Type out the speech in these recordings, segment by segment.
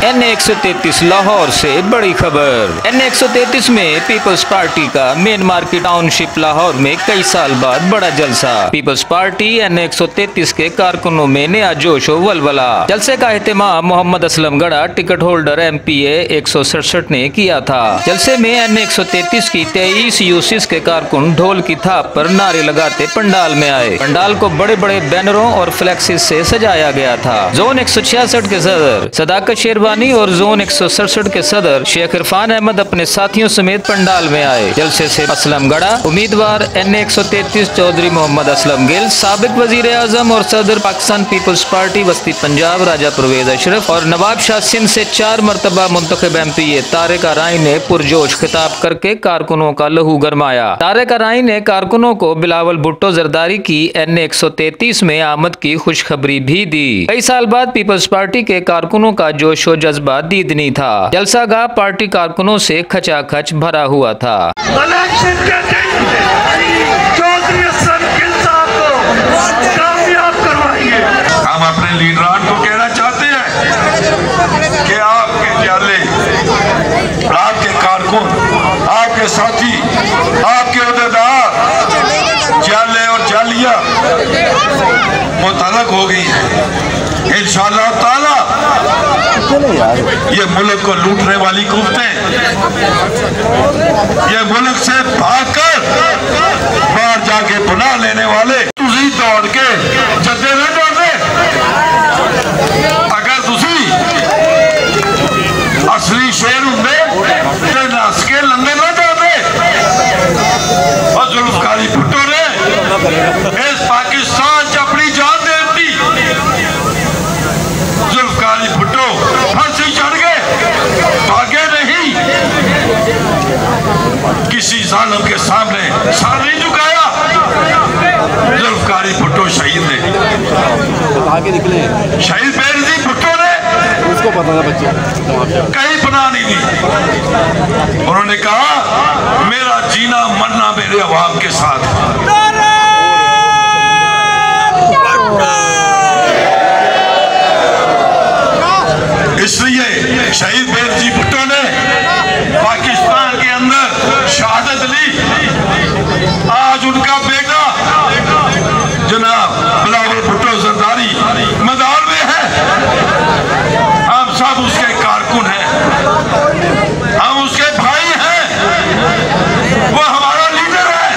N133 Lahore से बड़ी खबर। N133 में पीपल्स पार्टी का मेन मार्केट टाउनशिप लाहौर में कई साल बाद बड़ा जलसा। पीपल्स पार्टी N133 के कारकुनों में नया जोश व वलवला। जलसे का एहतमाम मोहम्मद असलम गढ़ा टिकट होल्डर MPA 167 ने किया था। जलसे में N133 की 23 यूसिस के कारकुन ढोल की थाप पर नारे लगाते पंडाल में आए। पंडाल को बड़े बड़े बैनरों और फ्लेक्सिस से सजाया गया था। जोन 166 के सदर सदाकत शेरवानी और जोन 167 के सदर शेख इरफान अहमद अपने साथियों समेत पंडाल में आए। जलसे से असलम गढ़ा उम्मीदवार N133 चौधरी मोहम्मद असलम गिल, साबिक वजीर आजम और सदर पाकिस्तान पीपल्स पार्टी वस्ती पंजाब राजा परवेज अशरफ और नवाब शाह सिंध से 4 मरतबा मुंतखब MPA तारिक आराई ने पुरजोश खिताब करके कारकुनों का लहू गरमाया। तारिक आराई ने कारकुनों को बिलावल भुट्टो जरदारी की N133 में आमद की खुशखबरी भी दी। कई साल बाद पीपल्स पार्टी के कारकुनों का जोश व जज्बा दीदनी था। जलसा गाह पार्टी कारकुनों से खचाखच भरा हुआ था। हम अपने लीडरान को कहना चाहते हैं कि आपके जाले, आपके कारकुन, आपके साथी, आपके उहदेदार जाले और जालिया मुतलक हो गई है। इंशाअल्लाह ताला ये मुल्क को लूटने वाली कुफ्तें ये मुल्क से भागकर बाहर जाके पुनः लेने वाले तुसी दौड़ के जद्दे न दौड़े। अगर तुसी असली शेर होंगे तो नस के लंदे न दौड़े। और जुल्फकारी भुट्टो ने इस पाकिस्तान च अपनी जान दे दी। जुल्फकारी भुट्टो फांसी चढ़ गए, भागे नहीं, किसी जालिम के सामने सर नहीं झुकाया। जुल्फकारी भुट्टो शहीद ने, शहीद बेनजीर भुट्टो ने उसको पता था बच्चे कहीं पनाह नहीं दी। उन्होंने कहा मेरा जीना मरना मेरे अवाम के साथ। इसलिए शहीद बेनजीर भुट्टो ने पाकिस्तान के अंदर शहादत ली। आज उनका बेटा जनाब बिलावल भुट्टो जरदारी मैदान में है। हम सब उसके कारकुन हैं, हम उसके भाई हैं, वो हमारा लीडर है।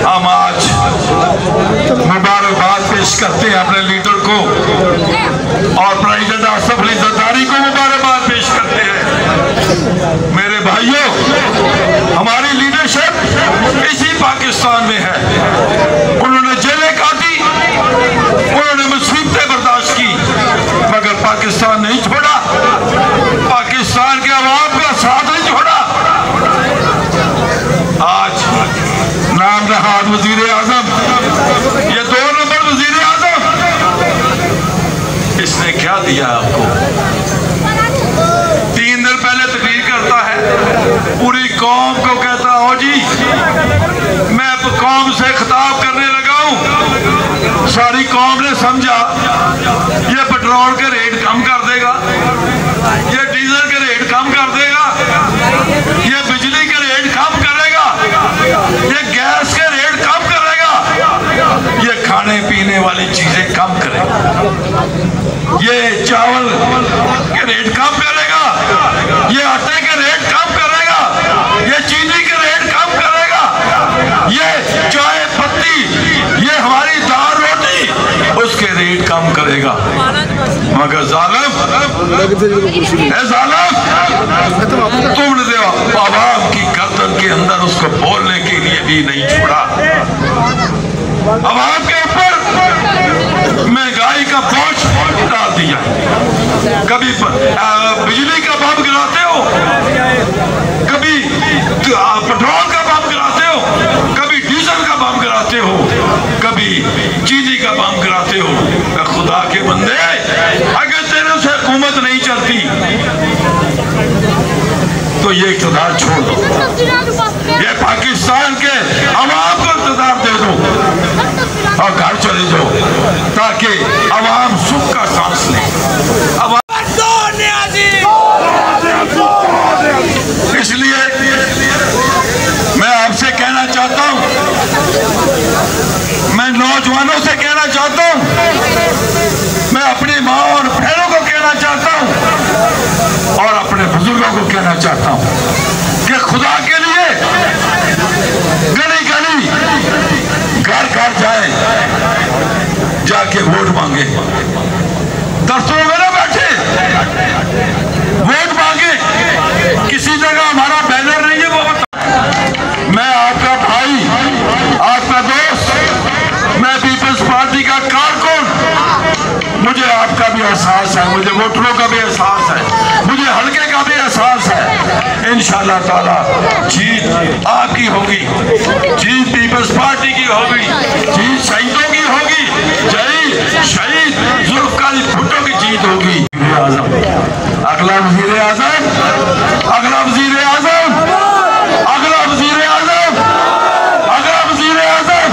हम आज मुबारकबाद पेश करते हैं अपने लीडर को और प्रेसिडेंट आसफ अली जरदारी को मुबारकबाद पेश करते हैं। मेरे भाइयों, हमारी लीडरशिप इसी पाकिस्तान में है। उन्होंने जेलें काटी, उन्होंने मुसीबतें बर्दाश्त की, मगर पाकिस्तान नहीं छोड़ा, पाकिस्तान के अवाम का साथ नहीं छोड़ा। आज नाम नहाद वजीर आजम, ये 2 नंबर वजीर आजम, इसने क्या दिया आपको? 3 दिन पहले तकरीर करता है, पूरी कौम को कहता हो जी मैं कौम से खिताब करने लगा हूं। सारी कौम ने समझा ये पेट्रोल के रेट कम कर देगा, ये डीजल के रेट कम कर देगा, ये बिजली के रेट कम करेगा, ये गैस के रेट कम करेगा, ये खाने पीने वाली चीजें कम करेगा, ये चावल के रेट कम करेगा, ये आटे के रेट कम करेगा, ये चीनी के रेट कम करेगा, ये चाय पत्ती, ये हमारी दाल रोटी, उसके रेट कम करेगा। मगर जालिम तुमने तो आवाम की गर्दन के अंदर उसको बोलने के लिए भी नहीं छोड़ा। आवाम के ऊपर महंगाई का बोझ डाल दिया। कभी बिजली का बम गिराते हो, कभी पेट्रोल का बम गिराते हो, कभी डीजल का बम गिराते हो, कभी चीनी का बम गिराते हो। खुदा के बंदे, अगर तेरे से हुकूमत नहीं चलती तो ये इक़्तिदार छोड़ दो। ये पाकिस्तान पाकिस्तान के अवाम को इक़्तिदार दे दो और घर चले जाओ, ताकि अवाम सुख का सांस ले। इसलिए मैं आपसे कहना चाहता हूं, मैं नौजवानों से कहना चाहता हूं, मैं अपनी माँ और बहनों को कहना चाहता हूं और अपने बुजुर्गों को कहना चाहता हूं कि खुदा के लिए गली गली घर घर जाए, जाके वोट मांगे। दफ्तरों में ना बैठे, वोट मांगे। किसी जगह हमारा बैनर नहीं है वो बता। मैं आपका भाई, आपका दोस्त, मैं पीपल्स पार्टी का कारकुन, मुझे आपका भी एहसास है, मुझे वोटरों का भी एहसास है, मुझे हल्के का भी एहसास है। इंशाअल्लाह ताला जीत आपकी होगी, जीत पीपल्स पार्टी की होगी, जीत शहीदों की होगी, जय शहीद जुल्फ़िकार भुट्टो की जीत होगी। अगला वज़ीर आज़म, अगला वज़ीर आज़म, अगला वज़ीर आज़म, अगला वज़ीर आज़म,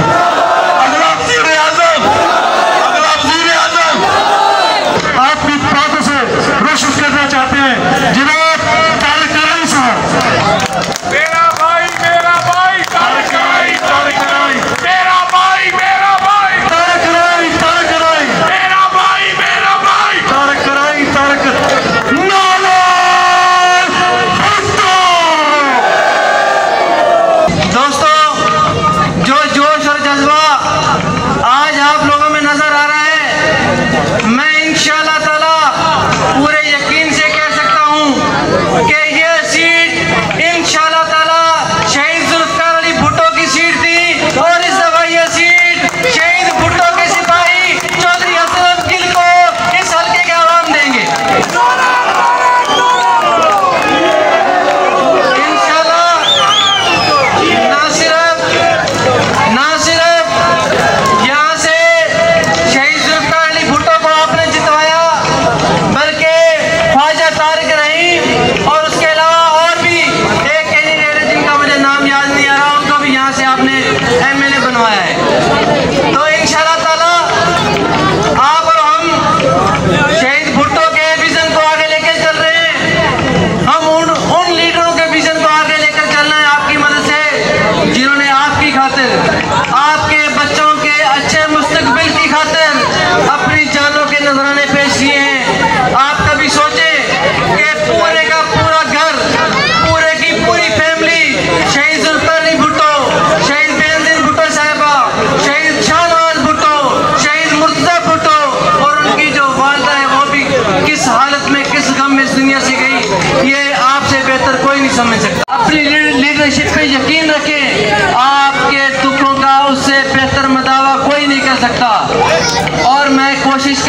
अगला वज़ीर आज़म, अगला वज़ीर आज़म आपकी बातों से रोशन करना चाहते हैं जनाब तारिक कराई साहब। मेरा भाई तारिक कराई, तारिक कराई, मेरा भाई तारिक कराई, तारिक कराई, मेरा भाई तारिक कराई, तारिक नाला भुट्टो। दोस्तों, जो जोश और जज्बा आज आप लोगों में नजर आ रहा है, मैं इंशाअल्लाह ताला पूरे यकीन से कह सकता हूं कि ये सीट इंशाअल्लाह ताला शहीद जुल्फ़िकार अली भुट्टो की सीट थी और इस दफा ये सीट शहीद भुट्टो के सिपाही चौधरी हसन गिल को इस हल्के के आवाम देंगे इंशाअल्लाह। ना सिर्फ यहाँ से शहीद जुल्फ़िकार अली भुट्टो को आपने जितवाया, बल्कि ख्वाजा तारिक रहीम और उसके अलावा और भी एक कैंडिडेट है जिनका मुझे नाम याद नहीं आ रहा, उनको भी यहाँ से आपने MLA बनवाया है। तो इंशाअल्लाह ताला आप और हम शहीद भुट्टो के विजन को आगे लेकर चल रहे हैं। हम उन लीडरों के विजन को आगे लेकर चलना है आपकी मदद से, जिन्होंने आपकी खातिर, आपके बच्चों के अच्छे मुस्तकबिल की खातिर अपनी जानों के नजराने पेश किए हैं। आप कभी सोचे कि पूरे का पूरा घर, पूरे की पूरी फैमिली शहीद जुल्फ़िकार अली भुट्टो, शहीद बेनज़ीर भुट्टो साहिबा, शहीद शाहनवाज भुट्टो, शहीद मुर्तज़ा भुट्टो और उनकी जो वालिदा है वो भी किस हालत में, किस गम में इस दुनिया से गई, ये आपसे बेहतर कोई नहीं समझ सकता। अपनी लीडरशिप पे यकीन रखें, आपके दुखों का उससे बेहतर मदावा कोई नहीं कर सकता। और मैं कोशिश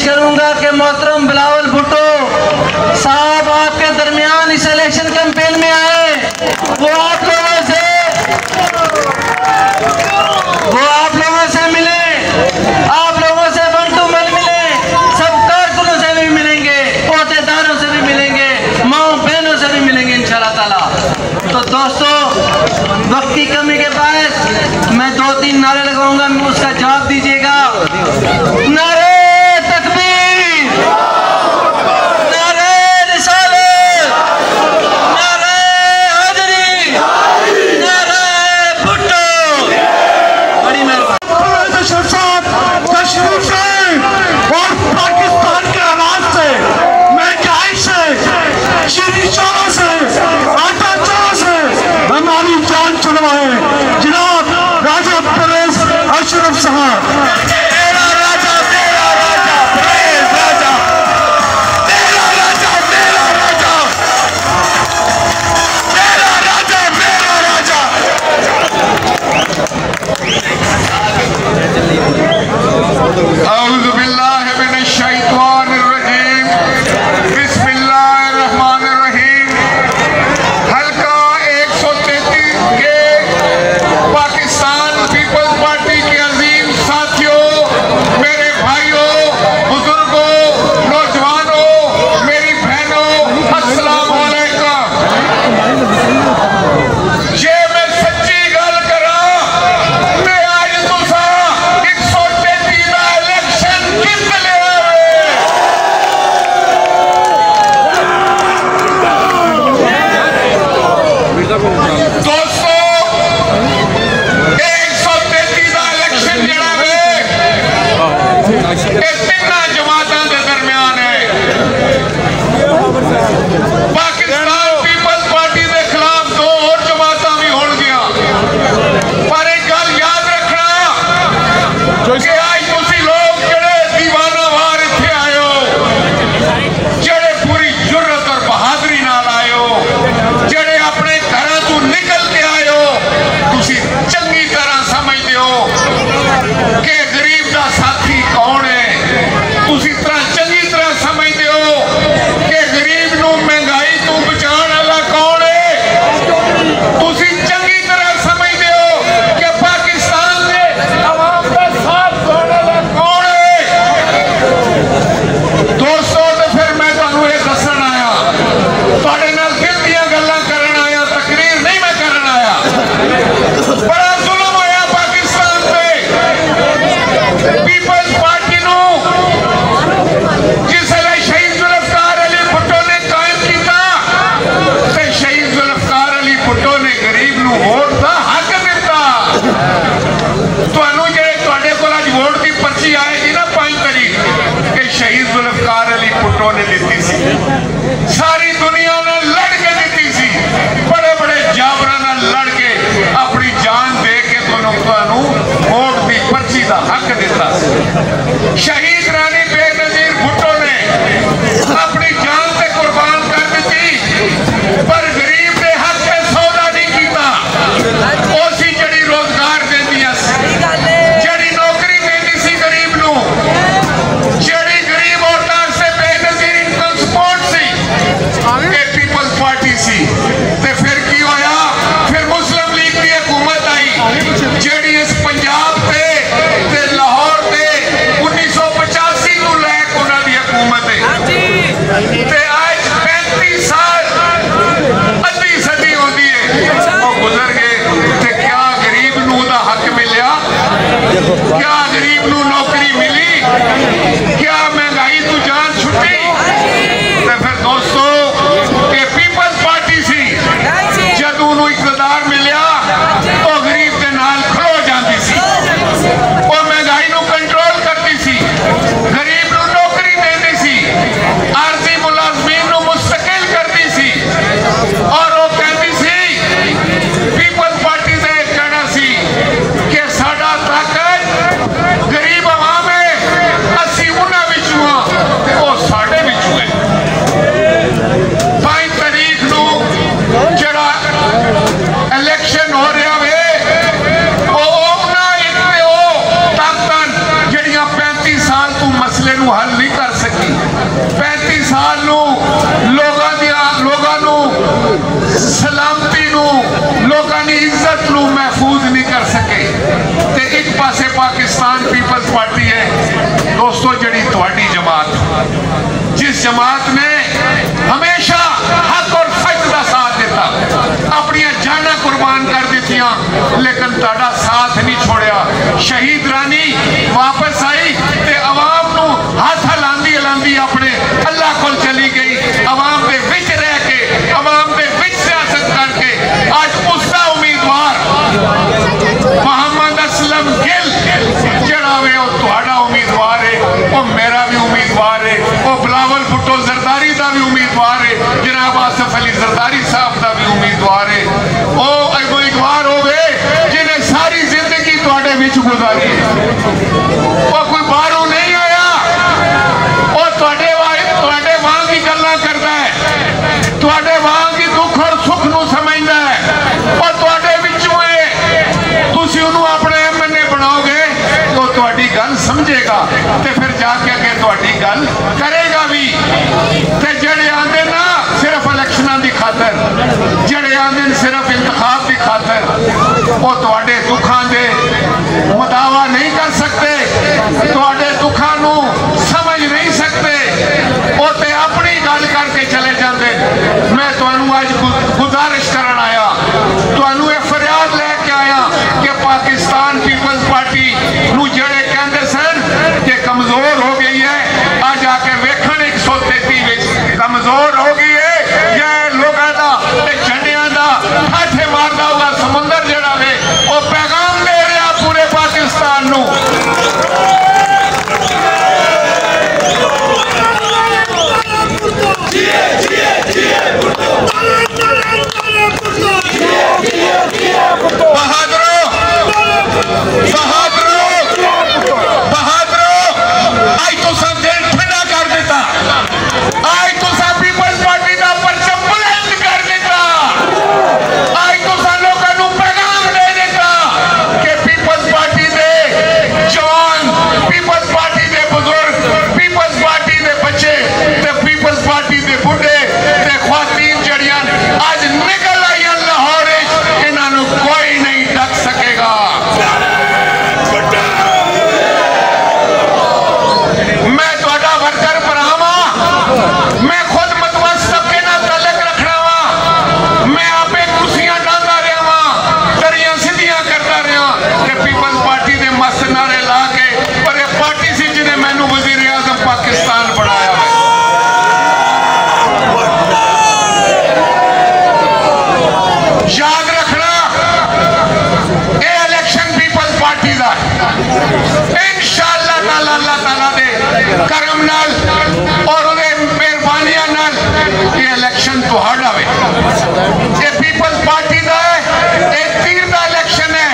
करूंगा कि मोहतरम बिलावल भुट्टो साहब आपके दरमियान इस इलेक्शन कैंपेन में आए, वो आप लोगों से मिले, आप लोगों से वन टू वन मिले, सब कारकुनों से भी मिलेंगे, ओहदेदारों से भी मिलेंगे, माओ बहनों से भी मिलेंगे इंशाअल्लाह ताला। तो दोस्तों, वक्त की कमी के बाद मैं 2-3 नारे लगाऊंगा, उसका जवाब दीजिएगा। नारे तकबीर, नारे रिसालत, नारे हैदरी, नारे भुट्टो। बड़ी मेहरबानी। और पाकिस्तान के आवाज से, महंगाई से, शीशों से, आटा चोरों से हमारी जान छुड़वाए जनाब राजा परवेज अशरफ साहब। तेरा राजा, तेरा राजा, परवेज राजा, तेरा राजा, तेरा राजा, तेरा राजा, मेरा राजा। औज़ु बिल्लाहि मिनश शैतानिर रजीम, बिस्मिल्लाहिर रहमानिर रहीम। हल्का 133 के दोस्तों 133 का इलेक्शन जड़ा वे तीन जमातों के दरम्यान है। पाकिस्तान पीपल्स पार्टी के खिलाफ दो और जमात भी हो गया, पर एक गल याद रखना कि आज तुसी लोग जड़े दीवाना वार इत्थे आए हो, जड़े पूरी जुर्रत और बहादुरी नाल आए हो, जड़े अपने घरों तू निकल के आए हो, तुसी चंगी तरह समझते हो कि गरीब का साथी कौन है। तुसी चंगी तरह समझते हो कि गरीब नू महंगाई तू बचाने वाला कौन है। तुसी चंगी तरह समझते हो कि पाकिस्तान के अवाम का साथ देने वाला कौन है। दोस्तों तो फिर मैं तुहानू ये दसन आया, तुहाडे नाल दिल दीयां गल्लां करन आया, तकरीर नहीं मैं करन आया। बड़ा जुल्म होया पाकिस्तान पे। पीपल्स पार्टी नू जिस शहीद जुल्फकार अली भुट्टो ने कायम किया, शहीद जुल्फकार अली भुट्टो ने गरीब नू वोट का हक दिता। तुहानू जेड़े तुहाडे कोल अज वोट की पर्ची आएगी ना 5 तारीख, कि शहीद जुल्फकार अली भुट्टो ने दी सी, सारी दुनिया ने लड़ के दी सी, बड़े बड़े जाबरा लड़ के अपनी जान दे के तुहानू वोट की पर्ची का हक दिता। शहीद रानी बेनजीर भुट्टो ने अपनी जान से कुर्बान कर दी, पर गरीब ने हक से सौदा नहीं किया। उसी जड़ी रोजगार देंदियां सी, जड़ी नौकरी देंदी सी गरीब नू, जड़ी गरीब औरतां से बेनजीर इनकम सपोर्ट सी, ये पीपल्स पार्टी सी। ते फिर की होया, फिर मुस्लिम लीग की हुकूमत आई, जड़ी इस पंजाब ते लाहौर ते 1985 को लैक उन्हां दी हुकूमत है। ते आज 35 साल अद्धी सदी होती है वो गुजर गए, ते क्या गरीब नू दा हक मिलिया? क्या गरीब नू नौकरी मिली? क्या महंगाई तू जान छुट्टी? ते फिर दोस्तों ये पीपल्स पार्टी सी, जदों नू इकतदार मिलिया तो गरीब के नाल खड़ो जाती सी, वो महंगाई नू कंट्रोल करती सी, गरीब नू नौकरी देती सी, आरजी मुलाजमीन नू मुस्तकिल करती सी, और वो कहती सी, पीपल्स पार्टी का एक कहना सी कि साडा ताकत गरीब आवाम है, असी उन्हां विचों हां ते वो साडे विचों है। 5 तारीख नू जड़ा इलेक्शन हो रहा वे, जड़ियां 35 साल तू मसले नू हल नहीं कर सकी, 35 साल नू लोगों नू सलामती नू, लोगों की इज्जत नू महफूज नहीं कर सके। ते एक पासे पाकिस्तान पीपल्स पार्टी है दोस्तों, जड़ी तुहाडी जमात, जिस जमात ने हमेशा हक और सच का साथ दिता, अपनी जाना कुर्बान कर दित्तियां, लेकिन तुहाडा साथ नहीं छोड़िया। शहीद रानी वापस आई ते अवाम नू हाथ हिलांदी हिलांदी अपने अल्लाह कोल चली गई, अवाम दे विच रह के, अवाम दे विच सियासत करके आज उसका उम्मीदवार मोहम्मद असलम गिल जड़ा वे वो तुहाडा उम्मीदवार है, वो मेरा भी उम्मीदवार है, वो बिलावल भुट्टो जरदारी का भी उम्मीदवार है, जनाब आसिफ अली जरदारी साहब का भी उम्मीदवार है। वो उम्मीदवार हो गए जिन्हें सारी जिंदगी तुहाडे विच गुजारी, वो कोई बाहरों नहीं आया, वो तुहाडे वांग की गल्लां करता है, तुहाडे वांग की दुख और सुख नू समझदा है, और तुहाडे विचों है। तुसीं उहनूं अपने एमएनए बनाओगे तो तुहाडी गल समझेगा, ते फिर जाके अगे तुहाडी गल करेगा भी। ते जड़े आंदे ना सिर्फ इलेक्शनां दी खातर, जड़े आंदे सिर्फ इंतखाब की खातर, वो तुहाडे दुखां दे मुदावा नहीं कर सकते, तुहाडे दुखां नू समझ नहीं सकते, वो ते अपनी गल करके चले जाते। मैं तुहानू अज गुजारिश करन आया, तुहानू ये फरियाद लेके आया कि पाकिस्तान पीपल्स पार्टी नू जड़े कहते सन कि कमजोर हो गई है, आज आके वेखण 133 कमजोर हो गई है, या लोगों का झंडिया का हथ बहादुरो आज तो सब दिल ठंडा कर देता, आज तो सब पीपल्स पार्टी का परचम बुलंद कर देता, आज तो सब लोगों को पैगाम दे देता कि पीपल्स पार्टी दे जवान, पीपल्स पार्टी दे बुजुर्ग, पीपल्स पार्टी दे बच्चे, पीपल्स पार्टी दे बुढ़े, ख्वातीन जड़ियां आज निकल आई लाहौर, इन्होंने कोई नहीं ढक सकेगा। मैं थोड़ा वर्कर भरावा, मैं खुद मतवस्त सबके नाल तलक रखना वा, मैं आपे कुर्सियां डांदा रहा वा, दरियां सीधियां करता रहा कि पीपल्स पार्टी दे मस्त नारे ला के, पर यह पार्टी सी जिन्हें मैनू वजीर आजम पाकिस्तान बनाया। याद रखना ये इलेक्शन पीपल्स पार्टी का इंशाअल्लाह ताला अल्लाह ताला दे करम नाल और उहदे मेहरबानियां नाल ये इलेक्शन तुहाडा वे, ये पीपल्स पार्टी का है, ये तीर का इलेक्शन है,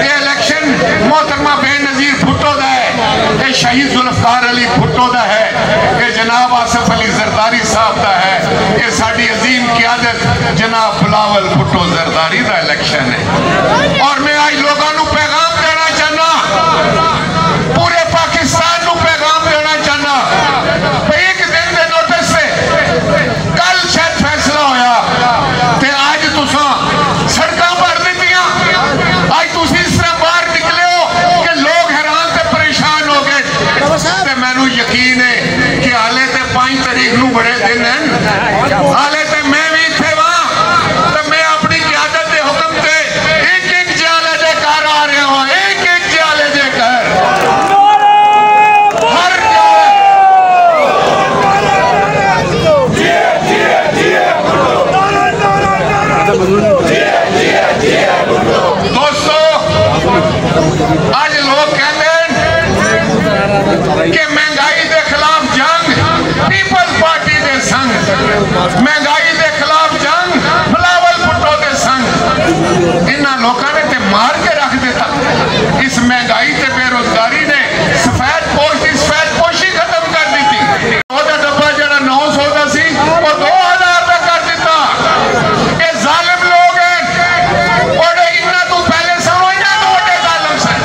ये इलेक्शन मोहतरमा बेनजीर भुट्टो का है, ये शहीद जुल्फकार अली भुट्टो का है, ये जनाब आसिफ अली जरदारी साहब का है, ये साडी अजीम क़यादत जनाब बिलावल भुट्टो जरदारी का इलेक्शन है। और मैं आज लोगों को पैगाम देना चाहना, पूरे पाकिस्तान को पैगाम देना चाहना, एक दिन के नोटिस से कल शायद फैसला होया ते आज तुसा सड़कां भर दित्तियां, आज तुसी इस तरह बाहर निकले हो कि लोग हैरान ते परेशान हो गए, ते मैनू यकीन है कि हाले ते 5 तारीख नूं बड़े दिन हैं, हाले ते मैं भी इत्थे वां, ते मैं अपनी क़यादत दे हुक्म ते एक जाले दे घर आ रहा हूं, एक जाले दे घर हर दोस्तों आज लोग कहते हैं कि महंगाई के खिलाफ जंग पीपल्स पार्टी के संग, महंगाई के खिलाफ जंग बिलावल भुट्टो के संग, इन्होंने लोगों ने ते मार के रख दिता। इस महंगाई ते बेरोजगारी ने सफेद पोशी खत्म कर दी थी, ओदा डब्बा जरा 900 का सी वो 2000 का कर दिता। ये जालिम लोग हैं और इन्ना तो पहले समझना तो वड्डे जालिम सन।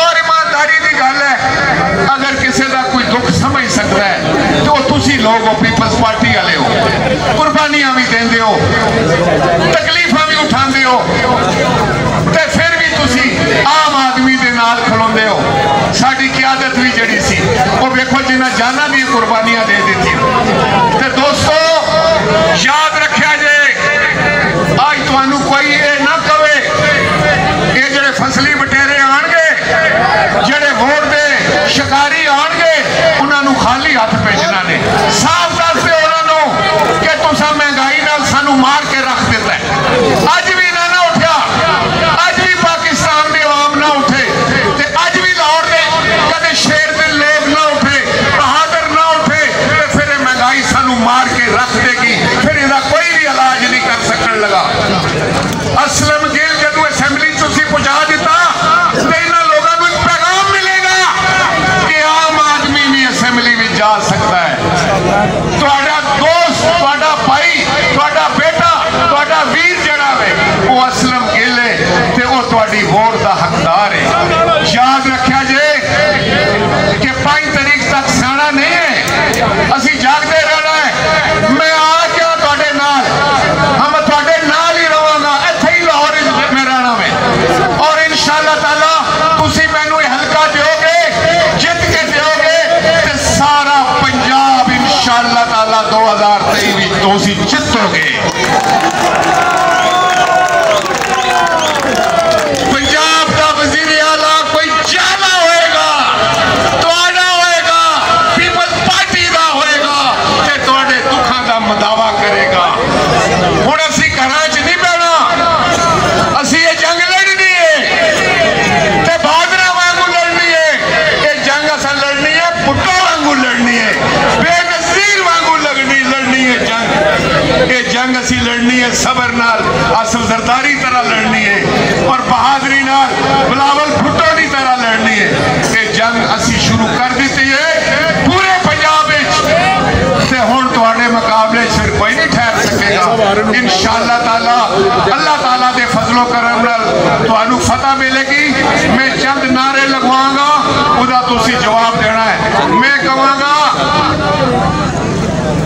और ईमानदारी की गल है, अगर किसी का कोई दुख समझ सकता है तो तुसी लोग हो, पीपल्स पार्टी वाले हो, कुर्बानियां भी देंदे हो, तकलीफां भी उठांदे हो, ते फिर भी तुसी आम आदमी दे नाल खलोंदे हो। साडी क़यादत भी जड़ी सी वो देखो जिन्हां जाना दी कुर्बानियां दे दी। ते दोस्तों याद रखिया जे आज तुहानू कोई ये ना कवे ये जेड़े फसली बटेरे आणगे, जेड़े वोट दे शिकारी आणगे, उन्होंने खाली हाथ भेजना ने। साफ दस दे उन्होंने कि तुसा महंगाई नाल सानू मार के रख दिता है। अज भी ना उठा, अज भी पाकिस्तान के आवाम ना उठे, ते अज भी लाहौर दे कदे शेर दे लोग ना उठे, बहादुर ना उठे, ते फिर महंगाई सानू मार के रख देगी, फिर इसका कोई भी इलाज नहीं कर सकने लगा। असलम गिल जदों असेंबली तुसी पहुंचा दिता तो इन्होंने लोगों को एक पैगाम मिलेगा कि आम आदमी भी असेंबली में जा सकता है। तुहाडा दोस्त, तुहाडा भाई, तुहाडा बेटा, तुहाडा वीर जड़ा है वो असलम गिल है ते वो तुहाडी वोट का हकदार है। याद रखिया जे कि 5 तारीख तक सियाना नहीं है, असी जागते रहना है। मैं आ गया तुहाडे नाल, हम तुहाडे नाल ही रहांगा, इत्थे ही लाहौर में रहना में, और इंशाअल्लाह ताला तुसी मैनू हल्का दोगे, जित के दोगे ते सारा पंजाब इंशाअल्लाह ताला 2023 में तुसी जितोगे। पंजाब का वजीर आला कोई जाला होएगा, तुहाडा होएगा, पीपल्स पार्टी का होएगा, ते तुहाडे दुखों का मदावा करेगा। हुण असी घरां च नहीं बहना, असी ये जंग लड़नी है ते बहादुर वांगू लड़नी है। ये जंग असा लड़नी है, भुट्टो वांगू लड़नी है, बेनजीर वांगू लड़नी है जंग। ये जंग असी लड़नी लड़नी है, सबर नाल असफ जरदारी तरह लड़नी है और बहादुरी नाल बिलावल भुट्टो की तरह लड़नी है। ये जंग असी शुरू कर दी है पूरे पंजाब ते हुण तुहाडे मुकाबले फिर कोई नहीं ठहर सकेगा। इंशाअल्लाह ताला अल्लाह ताला दे फजलो करम नाल तुहानू फतह मिलेगी। मैं चंद नारे लगवाऊंगा, उदा तुसी जवाब देना है। मैं कहूँगा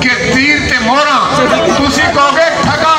कि तीर ते मोहरा तुसी कहोगे ठगा